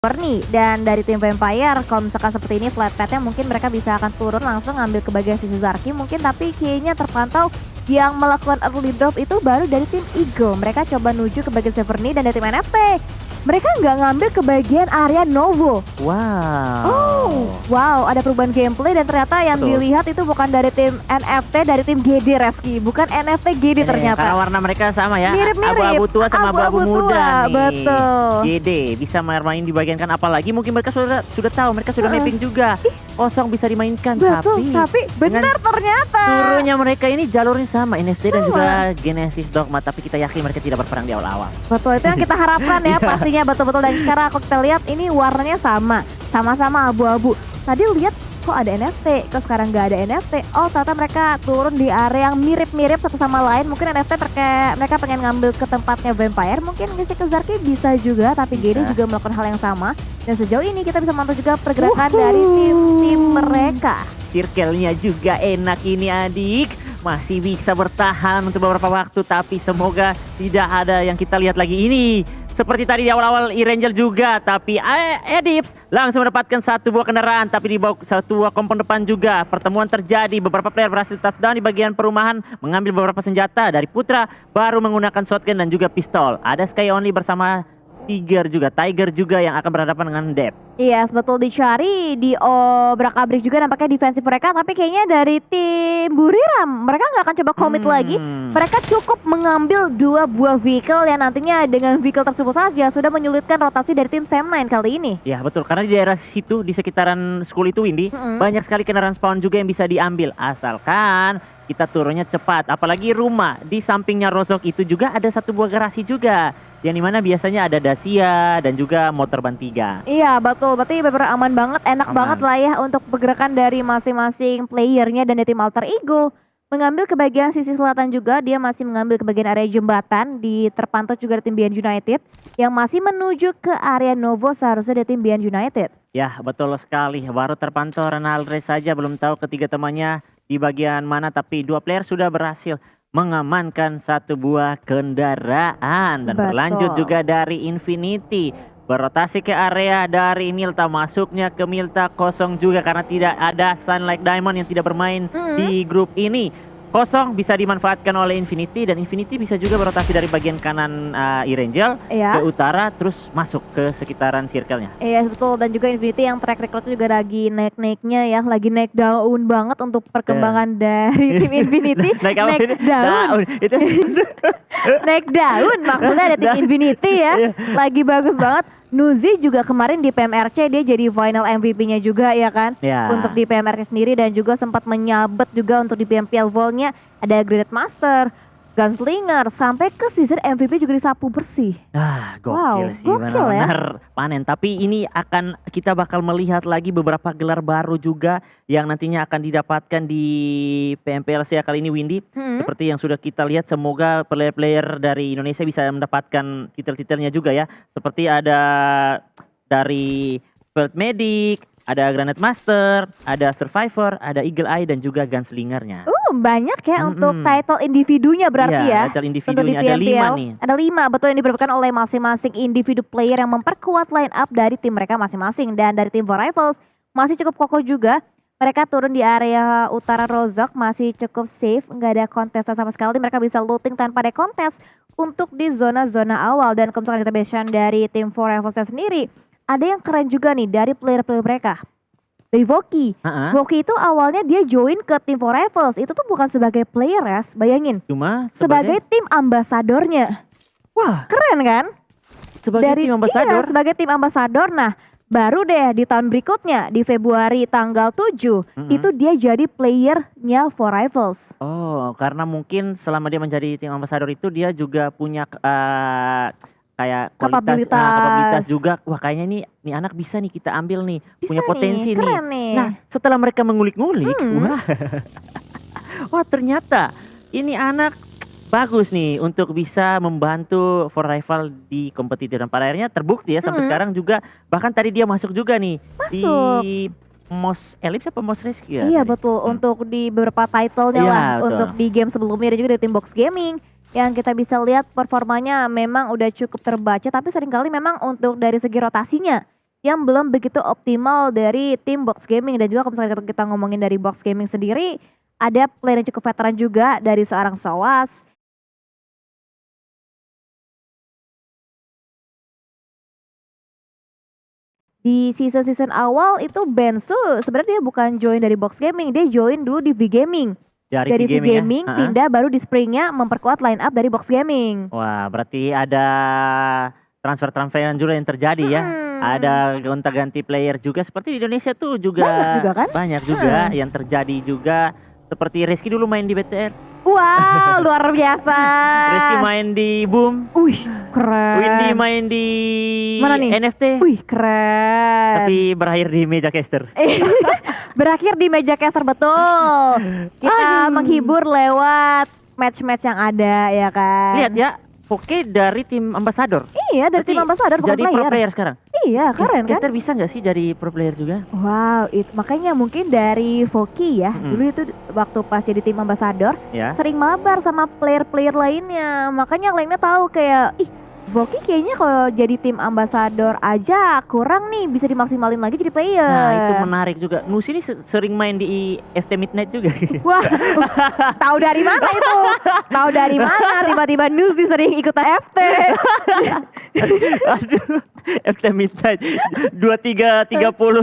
nih, dan dari tim Vampire kalau misalkan seperti ini flat path-nya mungkin mereka bisa akan turun langsung ngambil ke bagian sisi Zarki mungkin, tapi kayaknya terpantau yang melakukan early drop itu baru dari tim Eagle. Mereka coba menuju ke bagian Severny, dan dari tim NFT mereka nggak ngambil ke bagian area Novo. Wow. Oh, wow, ada perubahan gameplay dan ternyata yang dilihat itu bukan dari tim NFT, dari tim GD Reski, bukan NFT GD ternyata. Karena warna mereka sama ya. Mirip-mirip. Abu-abu tua sama abu-abu muda nih. Betul. GD bisa main di bagian kan, apalagi mungkin mereka sudah tahu, mereka sudah mapping juga. Kosong bisa dimainkan. Betul, tapi benar ternyata. Turunnya mereka ini jalurnya sama, NFT dan juga Genesis Dogma, tapi kita yakin mereka tidak berperang di awal-awal. Betul, itu yang kita harapkan ya pastinya betul-betul. Dan sekarang aku kita lihat ini warnanya sama-sama abu-abu. Tadi lihat kok ada NFT, kok sekarang nggak ada NFT. Oh ternyata mereka turun di area yang mirip-mirip satu sama lain. Mungkin NFT mereka pengen ngambil ke tempatnya Vampire, mungkin ngisi ke Zarki bisa juga, tapi GD juga melakukan hal yang sama. Dan sejauh ini kita bisa mantau juga pergerakan dari tim-tim mereka. Circle-nya juga enak ini adik. Masih bisa bertahan untuk beberapa waktu, tapi semoga tidak ada yang kita lihat lagi ini. Seperti tadi di awal-awal Irangel juga, tapi Edips langsung mendapatkan satu buah kendaraan, tapi di bawah satu buah kompon depan juga. Pertemuan terjadi, beberapa player berhasil touchdown di bagian perumahan, mengambil beberapa senjata dari Putra, baru menggunakan shotgun dan juga pistol. Ada Sky Only bersama Tiger juga yang akan berhadapan dengan Dep. Iya, betul dicari di obrak-abrik juga nampaknya defensif mereka, tapi kayaknya dari tim Buriram mereka nggak akan coba commit lagi. Mereka cukup mengambil 2 buah vehicle yang nantinya dengan vehicle tersebut saja sudah menyulitkan rotasi dari tim Sam9 kali ini. Ya betul, karena di daerah situ, di sekitaran school itu Windy, banyak sekali kendaraan spawn juga yang bisa diambil, asalkan kita turunnya cepat. Apalagi rumah di sampingnya Rozok itu juga ada satu buah garasi juga, yang dimana biasanya ada Dacia dan juga motor ban 3. Iya betul, berarti benar aman banget, enak banget lah ya untuk pergerakan dari masing-masing playernya. Dan dari tim Alter Ego mengambil ke bagian sisi selatan juga, dia masih mengambil ke bagian area jembatan. Terpantau juga dari tim Beyond United yang masih menuju ke area Novo, seharusnya dari tim Beyond United. Ya betul sekali, baru terpantau Renaldre saja, belum tahu ketiga temannya di bagian mana, tapi 2 player sudah berhasil mengamankan satu buah kendaraan. Dan berlanjut juga dari Infinity, berotasi ke area dari Milta, masuknya ke Milta kosong juga karena tidak ada Sunlight Diamond yang tidak bermain di grup ini. Kosong bisa dimanfaatkan oleh Infinity, dan Infinity bisa juga berotasi dari bagian kanan Irangel ke utara terus masuk ke sekitaran circle-nya. Iya betul, dan juga Infinity yang track record juga lagi naik-naiknya ya, lagi naik daun banget untuk perkembangan dari tim Infinity. naik daun. Itu. Naik daun maksudnya ada tim Infinity ya, lagi bagus banget. Nuzi juga kemarin di PMRC dia jadi final MVP-nya juga ya kan, untuk di PMRC sendiri, dan juga sempat menyabet juga untuk di PMPL Vol-nya. Ada Grenade Master, Gunslinger, sampai ke season MVP juga disapu bersih. Gokil sih, benar-benar panen. Tapi ini kita bakal melihat lagi beberapa gelar baru juga yang nantinya akan didapatkan di PMPLC kali ini Windy. Seperti yang sudah kita lihat, semoga player-player dari Indonesia bisa mendapatkan titel-titelnya juga ya. Seperti ada dari Field Medic, ada Granite Master, ada Survivor, ada Eagle Eye, dan juga Gunslingernya. Banyak ya untuk title individunya berarti ya. Title individunya ada 5 nih. Ada 5 betul, yang diberikan oleh masing-masing individu player yang memperkuat line up dari tim mereka masing-masing. Dan dari tim For Rivals masih cukup kokoh juga. Mereka turun di area utara Rozok, masih cukup safe, nggak ada kontestan sama sekali. Mereka bisa looting tanpa ada kontes untuk di zona-zona awal. Dan kalau misalkan kita mention dari tim For Rivals sendiri, ada yang keren juga nih dari player-player mereka. Dari Voki. Voki itu awalnya dia join ke tim For Rivals. Itu tuh bukan sebagai player ya, bayangin. Cuma sebagai tim ambasadornya. Wah, keren kan? Sebagai tim ambasador? Iya, sebagai tim ambasador. Nah, baru deh di tahun berikutnya di Februari tanggal 7 itu dia jadi playernya For Rivals. Oh, karena mungkin selama dia menjadi tim ambasador itu dia juga punya kayak kapabilitas juga. Wah, kayaknya nih anak bisa nih kita ambil nih, punya potensi nih. Nah, setelah mereka mengulik-ngulik, wah ternyata ini anak bagus nih untuk bisa membantu For Rival di kompetitif. Dan pada akhirnya terbukti ya sampai sekarang juga. Bahkan tadi dia masuk juga nih di Most Ellipse apa Most Rescue ya? Iya betul, untuk di beberapa title-nya lah. Untuk di game sebelumnya, dan juga dari tim Box Gaming. Yang kita bisa lihat performanya memang udah cukup terbaca, tapi seringkali memang untuk dari segi rotasinya yang belum begitu optimal dari tim Box Gaming. Dan juga kalau misalnya kita ngomongin dari Box Gaming sendiri, ada player yang cukup veteran juga dari seorang Sowas. Di season-season awal itu Bensu sebenarnya dia bukan join dari Box Gaming, dia join dulu di V Gaming. Dari V Gaming ya? pindah baru di springnya memperkuat line up dari Box Gaming. Wah, berarti ada transfer-transferan juga yang terjadi ya. Ada gonta-ganti player juga seperti di Indonesia tuh juga. Banyak juga kan? Banyak juga yang terjadi juga. Seperti Rizky dulu main di BTR. Wow, luar biasa. Rizky main di Boom. Wih, keren. Windy main di Mana nih? NFT. Wih, keren. Tapi berakhir di meja caster. Berakhir di meja caster, betul. Kita menghibur lewat match-match yang ada ya kan. Lihat ya, Oke dari tim Ambassador. Iya, dari tim Ambassador bukan jadi pro player. player sekarang. Iya, keren kan? Caster bisa nggak sih jadi pro player juga? Wow, itu makanya mungkin dari Voki ya. Dulu itu waktu pas jadi tim Ambassador Ya. sering mabar sama player-player lainnya. Makanya lainnya tahu kayak, ih, Voki kayaknya kalau jadi tim Ambassador aja kurang nih, bisa dimaksimalin lagi jadi player. Nah itu menarik juga. Nusi ini sering main di FT Midnight juga. Wah, tahu dari mana itu? Tahu dari mana tiba-tiba Nusi sering ikutan FT? Aduh, FT Midnight 23.30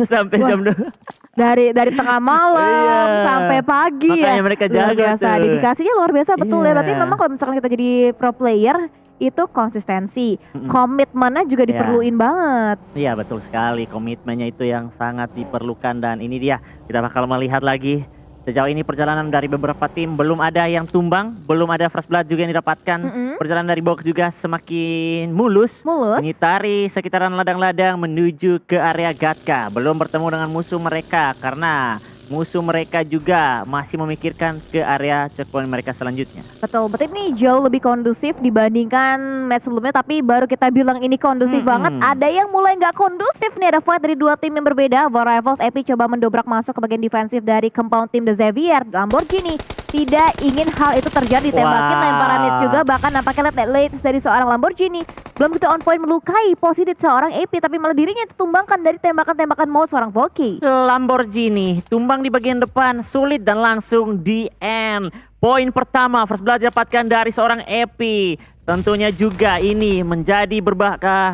sampai jam 2. Dari tengah malam Iya. sampai pagi. Makanya ya. mereka Luar jago biasa, tuh. dedikasinya luar biasa, betul ya. Berarti Iya. memang kalau misalkan kita jadi pro player itu konsistensi, komitmennya juga Iya. diperluin banget. Iya betul sekali, komitmennya itu yang sangat diperlukan. Dan ini dia, kita bakal melihat lagi sejauh ini perjalanan dari beberapa tim. Belum ada yang tumbang, belum ada first blood juga yang didapatkan. Perjalanan dari box juga semakin mulus. Mulus. Mengitari sekitaran ladang-ladang menuju ke area Gatka. Belum bertemu dengan musuh mereka karena musuh mereka juga masih memikirkan ke area checkpoint mereka selanjutnya. Betul, berarti ini jauh lebih kondusif dibandingkan match sebelumnya. Tapi baru kita bilang ini kondusif banget, ada yang mulai nggak kondusif nih. Ada fight dari dua tim yang berbeda. War Rivals EP coba mendobrak masuk ke bagian defensif dari compound tim The Xavier. Lamborghini tidak ingin hal itu terjadi, tembakin Wah. lemparan hits juga. Bahkan nampaknya late dari seorang Lamborghini belum begitu on point melukai posisi seorang EP, tapi malah dirinya ditumbangkan dari tembakan-tembakan maut seorang Voki. Lamborghini tumbang di bagian depan, sulit dan langsung di end. Poin pertama first blood didapatkan dari seorang Epi. Tentunya juga ini menjadi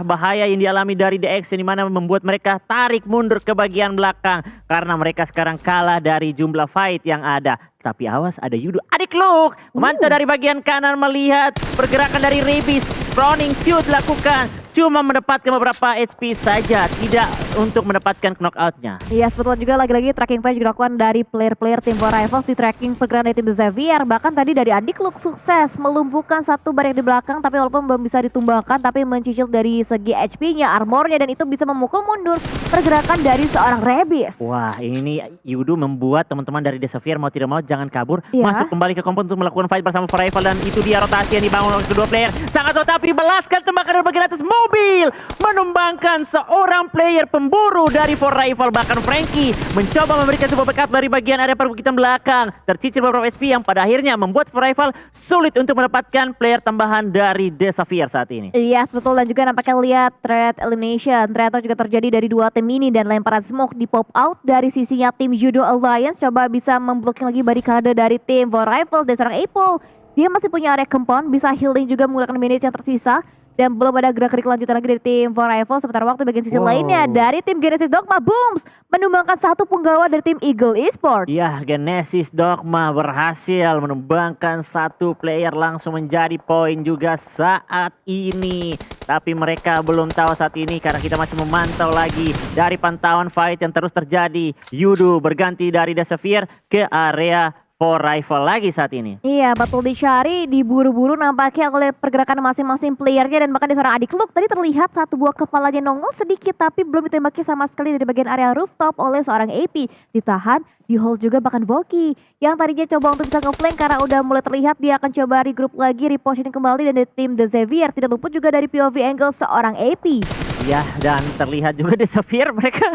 bahaya yang dialami dari DX, yang dimana membuat mereka tarik mundur ke bagian belakang karena mereka sekarang kalah dari jumlah fight yang ada. Tapi awas, ada Yudo adik Luke memantau dari bagian kanan melihat pergerakan dari Rebis. Browning shoot dilakukan, cuma mendapatkan beberapa HP saja, tidak untuk mendapatkan knockoutnya. Iya, sebetulnya juga lagi-lagi tracking flash dilakukan dari player-player tim War Rivals di tracking pergerakan dari tim The Xavier. Bahkan tadi dari Adik Luke sukses melumpuhkan satu barrier di belakang, tapi walaupun belum bisa ditumbangkan, tapi mencicil dari segi HP-nya, armornya, dan itu bisa memukul mundur pergerakan dari seorang Rebis. Wah, ini Yudo membuat teman-teman dari The Xavier mau tidak mau jangan kabur, Iya. masuk kembali ke compound untuk melakukan fight bersama For Rival. Dan itu dia rotasi yang dibangun oleh kedua player. Sangat tetap dibalaskan tembakan dari bagian atas mobil, menumbangkan seorang player pemburu dari For Rival. Bahkan Frankie mencoba memberikan sebuah backup dari bagian area perbukitan belakang, tercicil beberapa HP yang pada akhirnya membuat For Rival sulit untuk mendapatkan player tambahan dari The Xavier saat ini. Iya, betul. Dan juga nampaknya lihat threat elimination ternyata juga terjadi dari dua tim ini, dan lemparan smoke di pop out dari sisinya tim Judo Alliance coba bisa memblokir lagi barikade dari tim For Rival. Dan seorang Apple, dia masih punya area compound, bisa healing juga menggunakan manage yang tersisa. Dan belum ada gerak-gerik lanjutan lagi dari tim For Rival. Sementara waktu bagian sisi lainnya dari tim Genesis Dogma Booms menumbangkan satu punggawa dari tim Eagle Esports. Ya, Genesis Dogma berhasil menumbangkan satu player, langsung menjadi poin juga saat ini. Tapi mereka belum tahu saat ini karena kita masih memantau lagi dari pantauan fight yang terus terjadi. Yudo berganti dari The Xavier ke area For Rival lagi saat ini. Iya, betul, dicari, diburu-buru nampaknya oleh pergerakan masing-masing playernya. Dan bahkan di seorang Adik Luke tadi terlihat satu buah kepalanya nongol sedikit, tapi belum ditembaki sama sekali dari bagian area rooftop oleh seorang AP. Ditahan, di hold juga bahkan Voki yang tadinya coba untuk bisa nge-flank karena udah mulai terlihat dia akan coba regroup lagi, repositioning kembali. Dan dari tim The Xavier tidak luput juga dari POV angle seorang AP. Ya, dan terlihat juga di Xavier mereka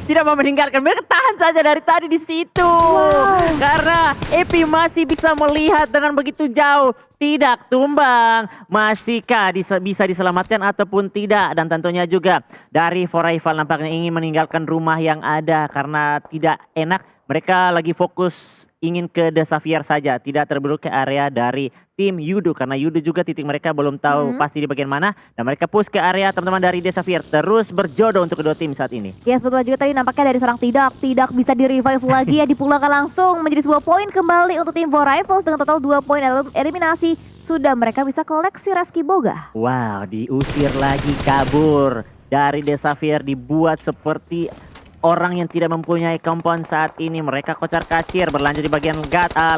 tidak mau meninggalkan. Mereka tahan saja dari tadi di situ. Karena Epi masih bisa melihat dengan begitu jauh. Tidak tumbang. Masihkah bisa diselamatkan ataupun tidak. Dan tentunya juga dari Forever nampaknya ingin meninggalkan rumah yang ada. Karena tidak enak. Mereka lagi fokus ingin ke The Xavier saja. Tidak terburu ke area dari tim Yudo. Karena Yudo juga titik mereka belum tahu pasti di bagian mana. Dan mereka push ke area teman-teman dari The Xavier. Terus berjodoh untuk kedua tim saat ini. Ya, betul juga tadi nampaknya dari seorang tidak bisa di-revive lagi ya. Dipulangkan langsung menjadi sebuah poin kembali untuk tim For Rivals. Dengan total 2 poin eliminasi. Sudah mereka bisa koleksi Reski Boga. Wow, diusir lagi kabur. Dari The Xavier dibuat seperti orang yang tidak mempunyai compound saat ini. Mereka kocar kacir berlanjut di bagian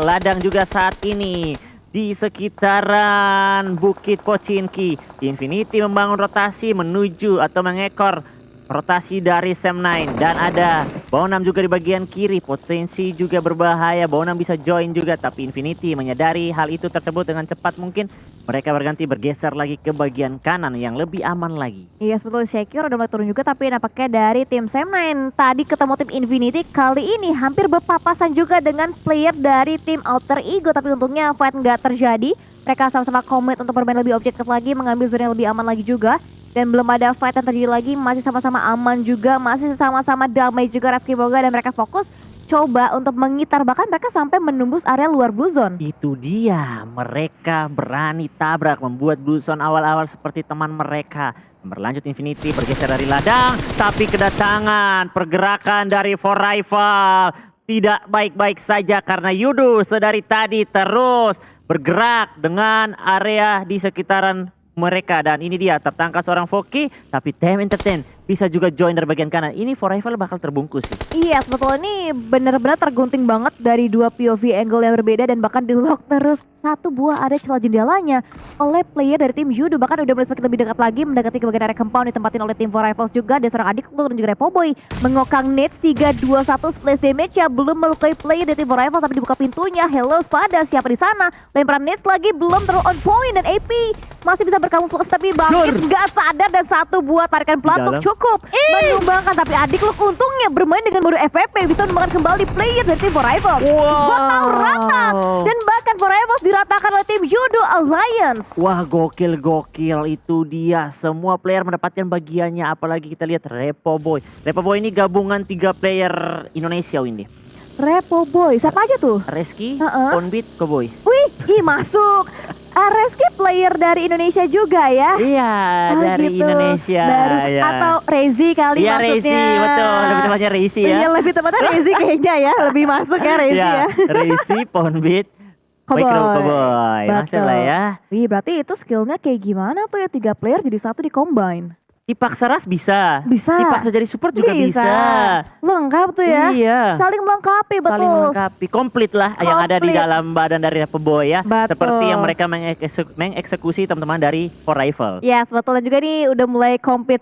ladang juga saat ini. Di sekitaran Bukit Pochinki. Infinity membangun rotasi menuju atau mengekor rotasi dari Sam9. Dan ada Bonam juga di bagian kiri. Potensi juga berbahaya. Bonam bisa join juga. Tapi Infinity menyadari hal itu tersebut dengan cepat mungkin. Mereka bergeser lagi ke bagian kanan yang lebih aman lagi. Iya, sebetulnya Shakir udah mulai turun juga. Tapi nampaknya dari tim Sam9 tadi ketemu tim Infinity. Kali ini hampir berpapasan juga dengan player dari tim Alter Ego. Tapi untungnya fight nggak terjadi. Mereka sama-sama komit untuk bermain lebih objektif lagi. Mengambil zona yang lebih aman lagi juga. Dan belum ada fight yang terjadi lagi. Masih sama-sama aman juga. Masih sama-sama damai juga Reski Boga. Dan mereka fokus coba untuk mengitar, bahkan mereka sampai menembus area luar blue zone. Itu dia, mereka berani tabrak, membuat blue zone awal-awal seperti teman mereka. Berlanjut Infinity bergeser dari ladang, tapi kedatangan pergerakan dari For Rival tidak baik-baik saja karena Yudo sedari tadi terus bergerak dengan area di sekitaran mereka. Dan ini dia tertangkap seorang Foki, tapi Team Entertain bisa juga join dari bagian kanan. Ini For Rival bakal terbungkus sih. Iya, sebetulnya ini benar-benar tergunting banget dari dua POV angle yang berbeda dan bahkan di lock terus satu buah area celah jendelanya oleh player dari tim Yudo. Bahkan udah mulai semakin lebih dekat lagi mendekati ke bagian area compound ditempatin oleh tim For Rivals juga. Ada seorang adik dan juga Repoboy mengokang nades 3-2-1 splash damage ya, belum melukai player dari tim For Rivals tapi dibuka pintunya. Hello Spada, siapa di sana? Lemparan nades lagi belum terlalu on point dan AP masih bisa berkamuflase tapi bangkit nggak sadar dan satu buah tarikan pelatuk cukup menyumbangkan. Tapi adik lu untungnya bermain dengan mode FVP bisa menyumbangkan kembali player dari tim For Rivals. Wow, rata dan bahkan For Rivals diratakan oleh tim Yudo Alliance. Wah, gokil itu dia. Semua player mendapatkan bagiannya, apalagi kita lihat Repoboy. Repoboy ini gabungan 3 player Indonesia ini. Repoboy, siapa aja tuh? Reski, Onbit, Koboy. Wih, masuk. Reski player dari Indonesia juga ya? Iya, dari gitu. Indonesia. Baru, ya. Atau Rezi kali ya, maksudnya. Rezi, betul. Lebih tepatnya Rezi ya. Iya, lebih tepatnya Rezi kayaknya ya. Lebih masuk ya Rezi ya. Rezi, Ponbit, Koboy. Masuk lah ya. Wih, berarti itu skillnya kayak gimana tuh ya 3 player jadi satu di combine? Dipaksa ras bisa. Bisa. Dipaksa jadi support juga bisa. Lengkap tuh ya. Iya. Saling melengkapi, betul. Saling melengkapi. Komplit lah yang ada di dalam badan dari Repoboy ya. Betul. Seperti yang mereka mengeksekusi teman-teman dari For Rival. Yes, betul. Dan juga nih udah mulai komplit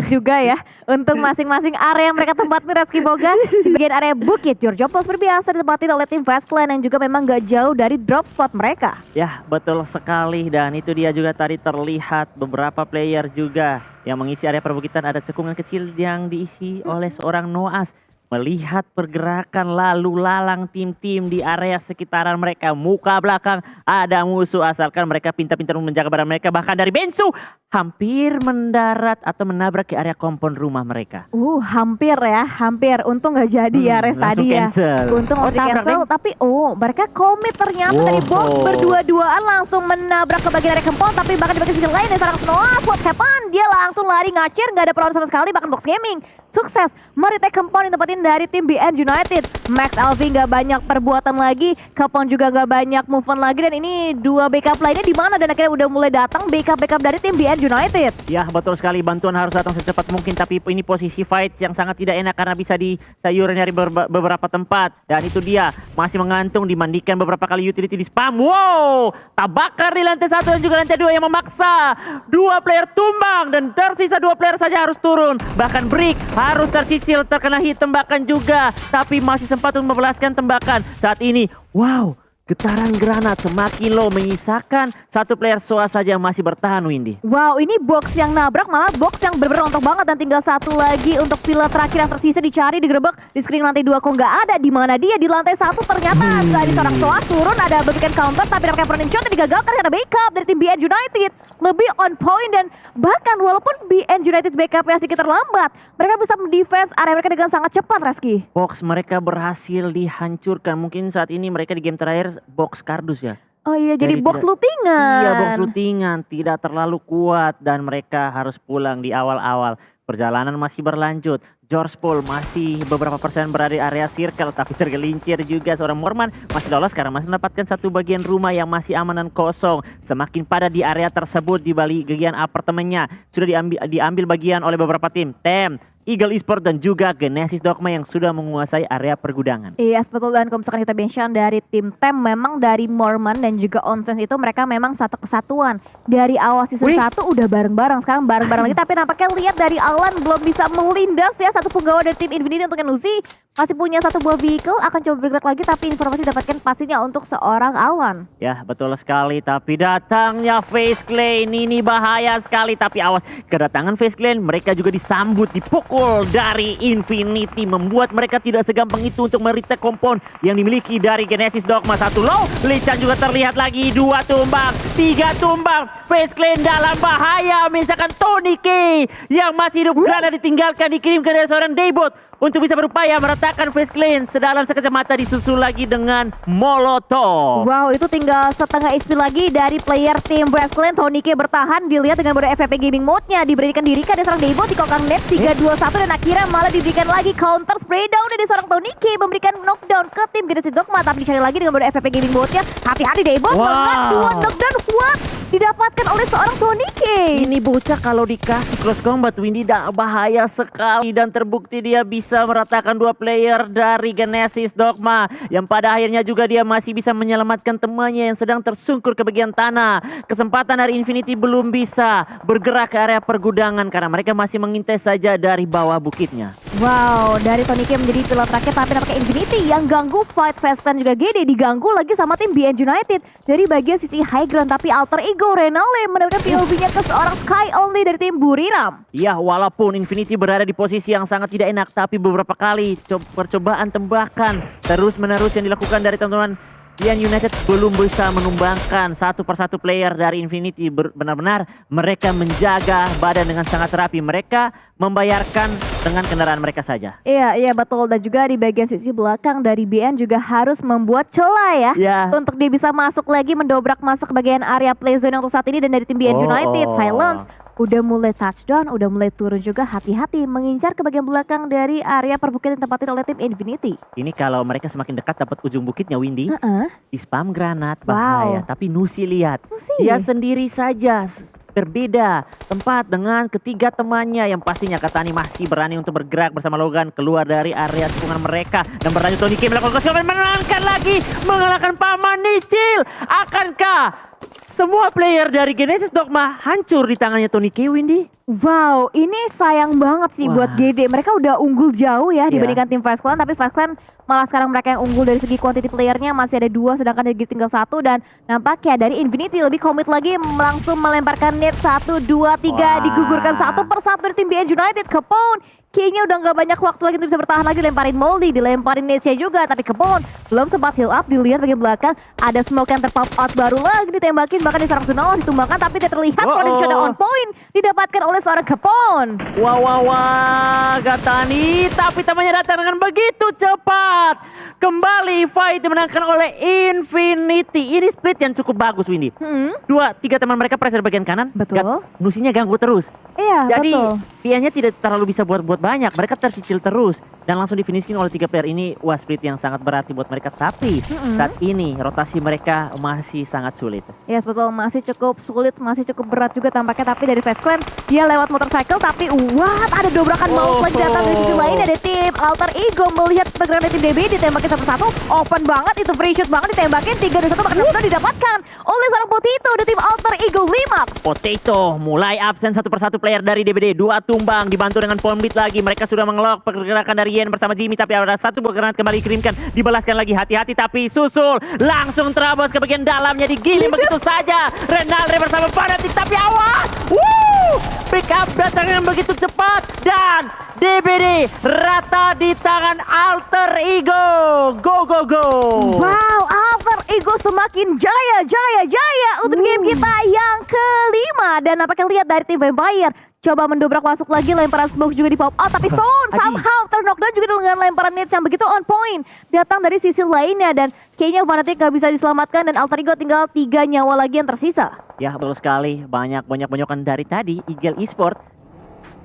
juga ya. Untuk masing-masing area yang mereka tempatin Reski Boga. Di bagian area Bukit Jorjopos berbiasa ditempatin oleh tim Fast Clan yang juga memang gak jauh dari drop spot mereka. Ya, betul sekali. Dan itu dia juga tadi terlihat beberapa player juga yang mengisi area perbukitan. Ada cekungan kecil yang diisi oleh seorang Noas. Melihat pergerakan lalu lalang tim-tim di area sekitaran mereka. Muka belakang ada musuh asalkan mereka pintar-pintar menjaga barang mereka. Bahkan dari Bensu hampir mendarat atau menabrak ke area kompon rumah mereka. Hampir ya, hampir. Untung gak jadi ya rest tadi ya. Untung harus cancel. Tapi mereka komit ternyata dari bom berdua-duaan langsung menabrak ke bagian area kompon. Tapi bahkan di bagian sisi lain dari seorang Noah, what happened? Dia langsung lari ngacir, gak ada perlawanan sama sekali. Bahkan Box Gaming sukses meretake kompon yang tempatin dari tim BN United. Max Alvi gak banyak perbuatan lagi, Kapon juga gak banyak move on lagi, dan ini 2 backup lainnya di mana dan akhirnya udah mulai datang backup dari tim BN United. Ya, betul sekali, bantuan harus datang secepat mungkin, tapi ini posisi fight yang sangat tidak enak karena bisa disayurin dari beberapa tempat. Dan itu dia masih mengantung, dimandikan beberapa kali utility di spam. Wow, tabakar di lantai 1 dan juga lantai 2 yang memaksa 2 player tumbang dan tersisa 2 player saja harus turun. Bahkan Brick harus tercicil terkena hit tembakan juga, tapi masih sempat untuk membalaskan tembakan. Saat ini, wow, getaran granat semakin low menyisakan satu player SOA saja yang masih bertahan, Windy. Wow, ini box yang nabrak malah box yang bener-bener rontok banget dan tinggal satu lagi untuk pilar terakhir yang tersisa dicari, digerebek di screen lantai 2 kok nggak ada. Di mana dia di lantai 1 ternyata nggak ada seorang SOA turun, ada bagikan counter tapi nampaknya running shot digagalkan karena backup dari tim BN United lebih on point dan bahkan walaupun BN United backup-nya sedikit terlambat, mereka bisa mendefense area mereka dengan sangat cepat, Reski. Box mereka berhasil dihancurkan. Mungkin saat ini mereka di game terakhir box kardus ya. Oh iya, jadi box lootingan. Iya, box lootingan tidak terlalu kuat dan mereka harus pulang di awal-awal. Perjalanan masih berlanjut. George Paul masih beberapa persen berada di area circle tapi tergelincir juga. Seorang Morman masih lolos karena masih mendapatkan satu bagian rumah yang masih aman dan kosong. Semakin padat di area tersebut di balik bagian apartemennya. Sudah diambil bagian oleh beberapa tim. Eagle Esport dan juga Genesis Dogma yang sudah menguasai area pergudangan. Iya, betul. Dan kalau misalkan kita mention dari tim TEM, memang dari Mormon dan juga Onsen itu mereka memang satu kesatuan. Dari awal season 1 udah bareng-bareng, sekarang bareng-bareng lagi. Tapi nampaknya lihat dari Alan belum bisa melindas ya satu penggawa dari tim Infinity untuk Nuzi. Masih punya satu buah vehicle, akan coba bergerak lagi tapi informasi didapatkan pastinya untuk seorang Alan. Ya, betul sekali. Tapi datangnya Face Clan ini bahaya sekali. Tapi awas, kedatangan Face Clan mereka juga disambut, dipukul dari Infinity. Membuat mereka tidak segampang itu untuk meretake kompon yang dimiliki dari Genesis Dogma. Satu low, Lichan juga terlihat lagi. 2 tumbang, 3 tumbang. Face Clan dalam bahaya. Misalkan Tony K yang masih hidup granat ditinggalkan, dikirimkan dari seorang Daybot untuk bisa berupaya meratakan Face Clan. Sedalam sekejap mata disusul lagi dengan Molotov. Wow, itu tinggal setengah HP lagi dari player tim Face Clan. Tony K bertahan, dilihat dengan mode FPP gaming mode-nya. Diberikan diri dari seorang Daybot di kokang net 3-2-1 dan akhirnya malah diberikan lagi counter spray down dari seorang Tony K. Memberikan knockdown ke tim Genesis Dogma tapi dicari lagi dengan mode FPP gaming mode-nya. Hati-hati Daybot, dengan 2 knockdown what didapatkan oleh seorang Tony K. Ini bocah kalau dikasih close combat, Windy, bahaya sekali. Dan terbukti dia bisa meratakan 2 player dari Genesis Dogma. Yang pada akhirnya juga dia masih bisa menyelamatkan temannya yang sedang tersungkur ke bagian tanah. Kesempatan dari Infinity belum bisa bergerak ke area pergudangan karena mereka masih mengintai saja dari bawah bukitnya. Wow, dari Tony K menjadi pilar terakhir tapi nampaknya Infinity yang ganggu fight Face Clan juga GD diganggu lagi sama tim BN United dari bagian sisi high ground tapi alter ego Renale mendapatkan POV-nya ke seorang Sky Only dari tim Buriram. Ya, walaupun Infinity berada di posisi yang sangat tidak enak tapi beberapa kali percobaan tembakan terus-menerus yang dilakukan dari teman-teman BN United belum bisa menumbangkan satu persatu player dari Infinity. Benar-benar mereka menjaga badan dengan sangat rapi. Mereka membayarkan dengan kendaraan mereka saja. Iya betul. Dan juga di bagian sisi belakang dari BN juga harus membuat celah ya. Untuk dia bisa masuk lagi, mendobrak masuk ke bagian area play zone untuk saat ini. Dan dari tim BN United, Silence udah mulai touchdown, udah mulai turun juga. Hati-hati mengincar ke bagian belakang dari area perbukitan ditempatin oleh tim Infinity. Ini kalau mereka semakin dekat dapat ujung bukitnya, Windy. Di spam granat bahaya. Tapi Nusi lihat, dia sendiri saja berbeda tempat dengan ketiga temannya yang pastinya Katani masih berani untuk bergerak bersama Logan keluar dari area tikungan mereka dan berlanjut. Tony K melakukan kesulitan, menangkan lagi, mengalahkan Paman Nicil. Akankah semua player dari Genesis Dogma hancur di tangannya Tony K, Windy? Wow, ini sayang banget sih buat GD. Mereka udah unggul jauh ya dibandingkan tim Face Clan, tapi Face Clan malah sekarang mereka yang unggul dari segi quantity playernya masih ada 2 sedangkan dari tinggal 1 dan nampaknya dari Infinity lebih komit lagi langsung melemparkan net 1, 2, 3 digugurkan satu persatu dari tim BN United. Kepon kayaknya udah gak banyak waktu lagi untuk bisa bertahan lagi, lemparin Moldy, dilemparin netsnya juga tapi Kepon belum sempat heal up. Dilihat bagian belakang ada smoke yang terpop out baru lagi ditembakin, bahkan di seorang Sunawa ditumbangkan tapi tidak terlihat production on point didapatkan oleh seorang Kepon. Wah, Gatani, tapi temannya datang dengan begitu cepat. Kembali fight dimenangkan oleh Infinity. Ini split yang cukup bagus, Windy. 2, 3 teman mereka pressure bagian kanan. Betul. Nusinya ganggu terus. Iya, jadi betul. Piannya tidak terlalu bisa buat banyak. Mereka tercicil terus dan langsung difinishkin oleh 3 player ini. Wah, split yang sangat berarti buat mereka. Tapi saat ini rotasi mereka masih sangat sulit. Yes, betul. Masih cukup sulit, masih cukup berat juga tampaknya. Tapi dari Face Clan dia lewat motorcycle tapi ada dobrakan maut lagi datang dari sisi lain. Ada tim tim Alter Ego. Melihat pergerakan dari tim DB ditembakin satu-satu, open banget, itu free shot banget ditembakin, 3-2-1 bahkan sudah didapatkan oleh seorang Potato dari tim Alter Ego Limax. Potato mulai absen satu persatu player dari DBD. 2 tumbang dibantu dengan Pombit lagi. Mereka sudah mengelok pergerakan dari Yen bersama Jimmy. Tapi ada satu buah granat kembali dikirimkan. Dibalaskan lagi, hati-hati tapi susul. Langsung terabos ke bagian dalamnya, digiling begitu saja. Renalre bersama Fanatic tapi awas. Pick up datang yang begitu cepat. Dan DBD rata di tangan Alter Ego. Go go go. Wow, Alter Ego semakin jaya untuk game kita yang kelima. Dan apakah lihat dari tim Vampire coba mendobrak masuk lagi, lemparan smoke juga di pop out, tapi Stone somehow terknockdown juga dengan lemparan nades yang begitu on point datang dari sisi lainnya. Dan kayaknya Fnatic gak bisa diselamatkan dan Alter Ego tinggal 3 nyawa lagi yang tersisa. Ya betul sekali, banyak-banyakan dari tadi Eagle Esports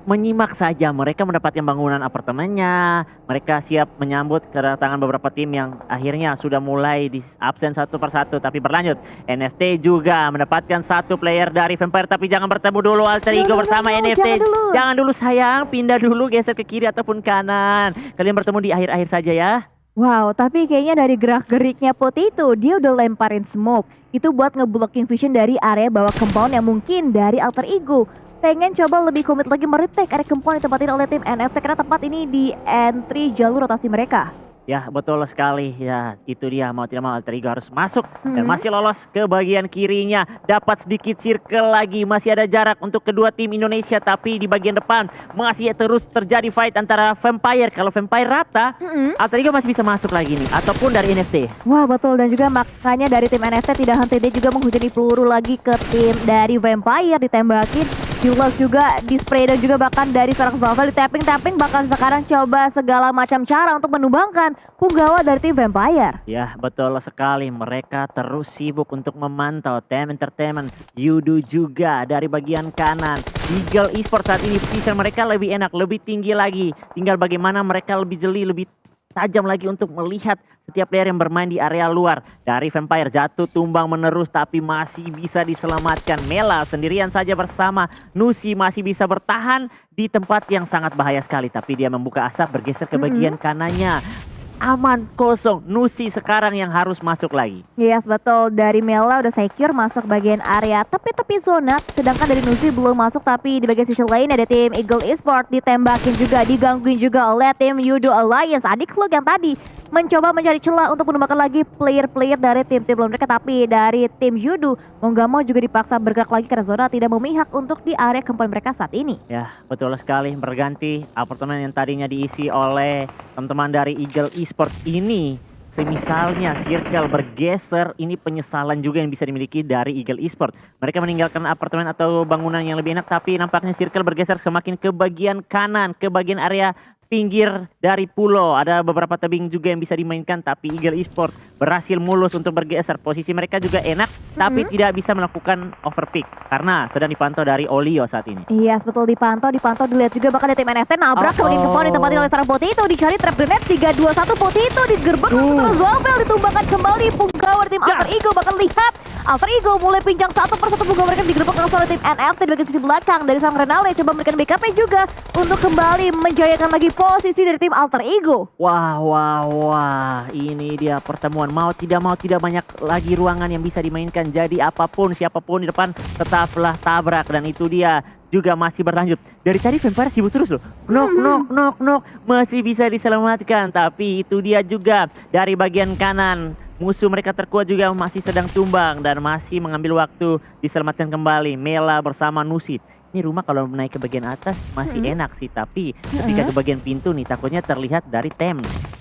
menyimak saja. Mereka mendapatkan bangunan apartemennya, mereka siap menyambut kedatangan beberapa tim yang akhirnya sudah mulai di absen satu persatu. Tapi berlanjut, NFT juga mendapatkan satu player dari Vampire. Tapi jangan bertemu dulu Alter Ego bersama NFT. Jangan dulu sayang, pindah dulu, geser ke kiri ataupun kanan. Kalian bertemu di akhir-akhir saja ya. Wow, tapi kayaknya dari gerak-geriknya Potato, dia udah lemparin smoke. Itu buat ngeblocking vision dari area bawah compound yang mungkin dari Alter Ego pengen coba lebih komit lagi meretake area compound ditempatin oleh tim NFT karena tepat ini di entry jalur rotasi mereka. Ya betul sekali, ya itu dia, mau tidak mau Alter Ego harus masuk dan masih lolos ke bagian kirinya. Dapat sedikit circle lagi, masih ada jarak untuk kedua tim Indonesia. Tapi di bagian depan masih terus terjadi fight antara Vampire. Kalau Vampire rata, Alter Ego masih bisa masuk lagi nih, ataupun dari NFT. Wah betul, dan juga makanya dari tim NFT tidak henti, dia juga menghujani peluru lagi ke tim dari Vampire, ditembakin. Julak juga di spray dan juga bahkan dari seorang Swavel di tapping bahkan sekarang coba segala macam cara untuk menumbangkan punggawa dari tim Vampire. Ya betul sekali, mereka terus sibuk untuk memantau Team Entertainment. Yudu juga dari bagian kanan. Eagle Esports saat ini vision mereka lebih enak, lebih tinggi lagi. Tinggal bagaimana mereka lebih jeli, lebih tajam lagi untuk melihat setiap player yang bermain di area luar. Dari Vampire jatuh tumbang menerus tapi masih bisa diselamatkan. Mela sendirian saja bersama Nusi masih bisa bertahan di tempat yang sangat bahaya sekali. Tapi dia membuka asap, bergeser ke bagian kanannya. Aman, kosong. Nusi sekarang yang harus masuk lagi. Yes betul, dari Mela udah secure masuk bagian area tepi-tepi zona. Sedangkan dari Nusi belum masuk, tapi di bagian sisi lain ada tim Eagle Esports ditembakin juga, digangguin juga oleh tim Yudo Alliance. Adik Klug yang tadi mencoba mencari celah untuk menemukan lagi player-player dari tim-tim belum mereka. Tapi dari tim Yudo mau gak mau juga dipaksa bergerak lagi karena zona tidak memihak untuk di area compound mereka saat ini. Ya betul sekali, berganti apartemen yang tadinya diisi oleh teman-teman dari Eagle Esports ini. Semisalnya circle bergeser, ini penyesalan juga yang bisa dimiliki dari Eagle Esports. Mereka meninggalkan apartemen atau bangunan yang lebih enak, tapi nampaknya circle bergeser semakin ke bagian kanan, ke bagian area pinggir dari pulau. Ada beberapa tebing juga yang bisa dimainkan, tapi Eagle Esports berhasil mulus untuk bergeser. Posisi mereka juga enak, tapi tidak bisa melakukan overpick karena sedang dipantau dari Olio saat ini. Iya yes, betul, dipantau dilihat juga bahkan dari tim NFT nabrak ke bagian compound ditempatin oleh seorang Potato, dicari trap grenade 3-2-1 Potato digerbek oleh Zwavel, ditumbangkan kembali punggawa tim Alter Ego. Bahkan lihat Alter Ego mulai pinjang satu persatu punggawa mereka digerbek oleh tim NFT di bagian sisi belakang dari sang Renale, coba memberikan backupnya juga untuk kembali menjayakan lagi posisi dari tim Alter Ego. Wah, ini dia pertemuan. Mau tidak banyak lagi ruangan yang bisa dimainkan. Jadi apapun, siapapun di depan tetaplah tabrak. Dan itu dia juga masih berlanjut. Dari tadi Vampire sibuk terus loh. Knock. Masih bisa diselamatkan. Tapi itu dia juga dari bagian kanan. Musuh mereka terkuat juga masih sedang tumbang. Dan masih mengambil waktu diselamatkan kembali. Mela bersama Nusi. Ini rumah kalau naik ke bagian atas masih enak sih, tapi ketika ke bagian pintu nih takutnya terlihat dari Tem.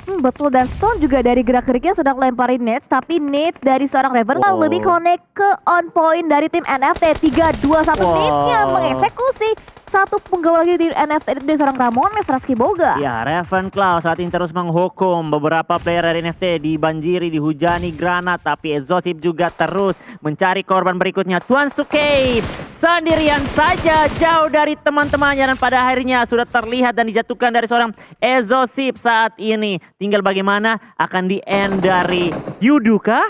Betul, dan Stone juga dari gerak-geriknya sedang lemparin nades, tapi nades dari seorang Reven lebih connect ke on point dari tim NFT. 3-2-1 nadesnya mengeksekusi satu punggawa lagi di NFT dari seorang Ramones Raski Boga. Ya, Ravenclaw saat ini terus menghukum beberapa player dari NFT, dibanjiri, dihujani granat, tapi Exosip juga terus mencari korban berikutnya. Tuan Suke sendirian saja jauh dari teman-temannya dan pada akhirnya sudah terlihat dan dijatuhkan dari seorang Exosip saat ini. Tinggal bagaimana akan di end dari Yudu kah?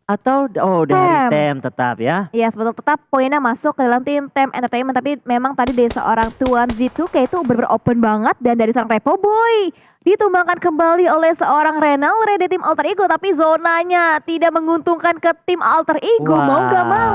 Atau dari Tem tetap ya. Iya, betul, tetap poinnya masuk ke dalam tim Tem Entertainment. Tapi memang tadi dari seorang Tuan Z2K itu bener-bener open banget. Dan dari seorang Repo Boy ditumbangkan kembali oleh seorang Renalre di tim Alter Ego. Tapi zonanya tidak menguntungkan ke tim Alter Ego. Wah. Mau gak mau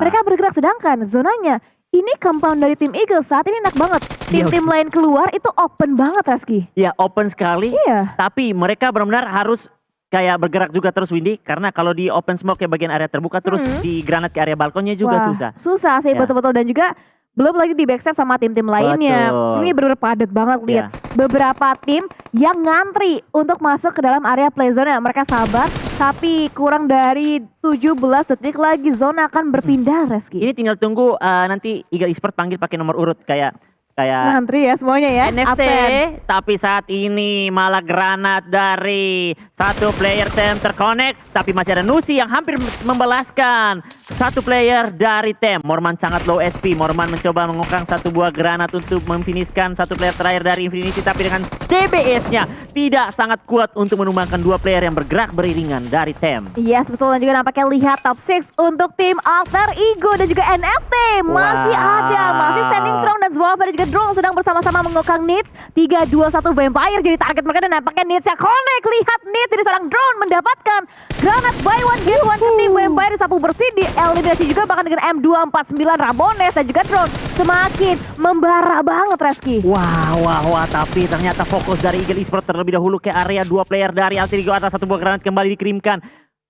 mereka bergerak, sedangkan zonanya ini compound dari tim Eagle saat ini enak banget. Tim-tim lain keluar itu open banget, Reski. Ya open sekali. Iya. Tapi mereka benar-benar harus kayak bergerak juga terus Windy. Karena kalau di open smoke ke bagian area terbuka terus di granat ke area balkonnya juga susah. Susah sih, Ya. betul-betul. Dan juga belum lagi di backstep sama tim-tim lainnya. Betul. Ini bener-bener padat banget, lihat. Beberapa tim yang ngantri untuk masuk ke dalam area play zone. Mereka sabar, tapi kurang dari 17 detik lagi zona akan berpindah, Reski. Ini tinggal tunggu nanti Eagle Esports panggil pakai nomor urut kayak Ngantri ya semuanya ya. NFT, Absen. tapi saat ini malah granat dari satu player Tem terconnect, tapi masih ada Nusi yang hampir membalaskan satu player dari Tem. Morman sangat low SP, Morman mencoba mengukang satu buah granat untuk memfinishkan satu player terakhir dari Infinity, tapi dengan DBS-nya tidak sangat kuat untuk menumbangkan dua player yang bergerak beriringan dari Tem. Yes, betul. Dan juga nampaknya lihat top 6 untuk tim Alter Ego dan juga NFT. Masih ada, masih standing strong dan Zwolver dan juga Drone sedang bersama-sama mengukang Nits. 3-2-1 Vampire jadi target mereka dan nampaknya Nits yang connect. Lihat Nits dari seorang Drone mendapatkan granat buy one get one ke tim Vampire, disapu bersih, di eliminasi juga bahkan dengan M249 Ramones dan juga Drone semakin membara banget, Reski. Wah, tapi ternyata fokus dari Eagle Esports terlebih dahulu ke area dua player dari Alter Ego atas satu buah granat kembali dikirimkan.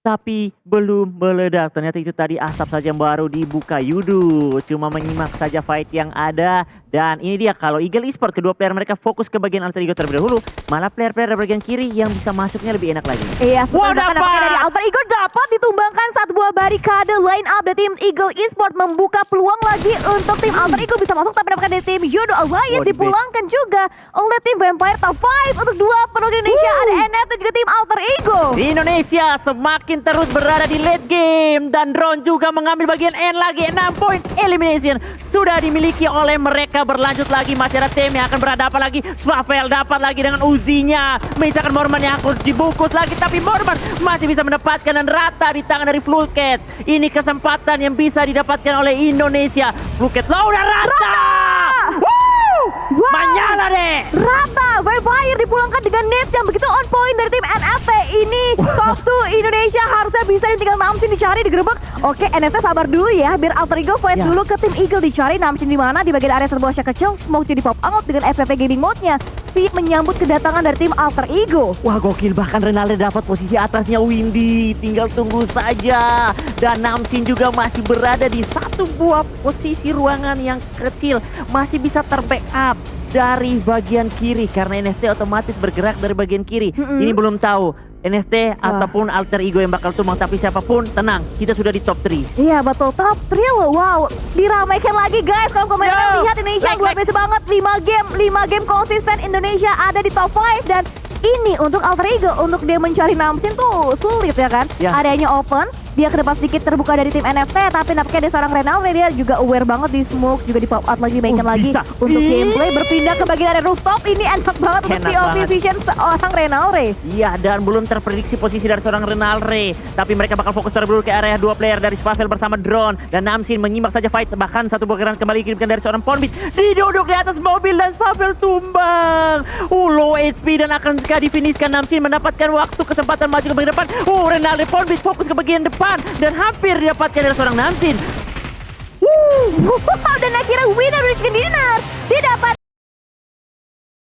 Tapi belum meledak, ternyata itu tadi asap saja yang baru dibuka. Yudu cuma menyimak saja fight yang ada. Dan ini dia, kalau Eagle Esports kedua player mereka fokus ke bagian Alter Ego terlebih dahulu, malah player-player dari bagian kiri yang bisa masuknya lebih enak lagi. Iya, Wow, dapat dari Alter Ego dapat ditumbangkan satu buah barikade line up dari tim Eagle Esports, membuka peluang lagi untuk tim Alter Ego bisa masuk, tapi dapatkan dari tim Yudo Alliance dipulangkan juga oleh tim Vampire. Top 5 untuk dua penonton Indonesia, ada NF dan juga tim Alter Ego. Indonesia semakin terus berada di late game dan Drone juga mengambil bagian end lagi. 6 point elimination sudah dimiliki oleh mereka. Berlanjut lagi, masih ada tim yang akan berhadapan lagi. Swavel dapat lagi dengan Uzinya, menyisakan Morman yang akan dibungkus lagi, tapi Morman masih bisa mendapatkan dan rata di tangan dari Fluket. Ini kesempatan yang bisa didapatkan oleh Indonesia. Fluket low dan rata. Wow. Menyala deh. Rata, Vampire dipulangkan dengan Nets yang begitu on point dari tim NFT. Ini top 2 Indonesia harusnya bisa, tinggal Namsin dicari, digerebek. Oke, NFT sabar dulu ya, biar Alter Ego fight dulu ke tim Eagle, dicari Namsin di mana, di bagian area serbosnya kecil, smoke jadi pop out dengan FPP gaming mode-nya. Siap menyambut kedatangan dari tim Alter Ego. Wah, gokil, bahkan Renalre dapat posisi atasnya Windy, tinggal tunggu saja. Dan Namsin juga masih berada di satu buah posisi ruangan yang kecil, masih bisa terbackup dari bagian kiri karena NFT otomatis bergerak dari bagian kiri. Ini belum tahu NFT ataupun Alter Ego yang bakal tumbang, tapi siapapun tenang, kita sudah di top 3. Iya betul, top 3 loh. Wow, diramaikan lagi guys. Kalau komentar lihat Indonesia luar biasa banget. 5 game konsisten Indonesia ada di top 5. Dan ini untuk Alter Ego, untuk dia mencari Namsin tuh sulit ya kan. Areanya open, dia ke depan sedikit terbuka dari tim NFT, tapi nampaknya ada seorang Renalre, dia juga aware banget di smoke, juga di pop out lagi, dimainkan lagi untuk gameplay, berpindah ke bagian area rooftop. Ini enak banget untuk POV vision seorang Renalre. Iya, dan belum terprediksi posisi dari seorang Renalre, tapi mereka bakal fokus terlebih dahulu ke area dua player dari Spavel bersama Drone, dan Namsin menyimak saja fight, bahkan satu buah granat kembali dikirimkan dari seorang Ponbit, diduduk di atas mobil dan Spavel tumbang. Low HP dan akan difinishkan. Namsin mendapatkan waktu kesempatan maju ke bagian depan. Renalre Ponbit fokus ke bagian depan dan hampir didapatkan dari seorang Namsin. Wow, dan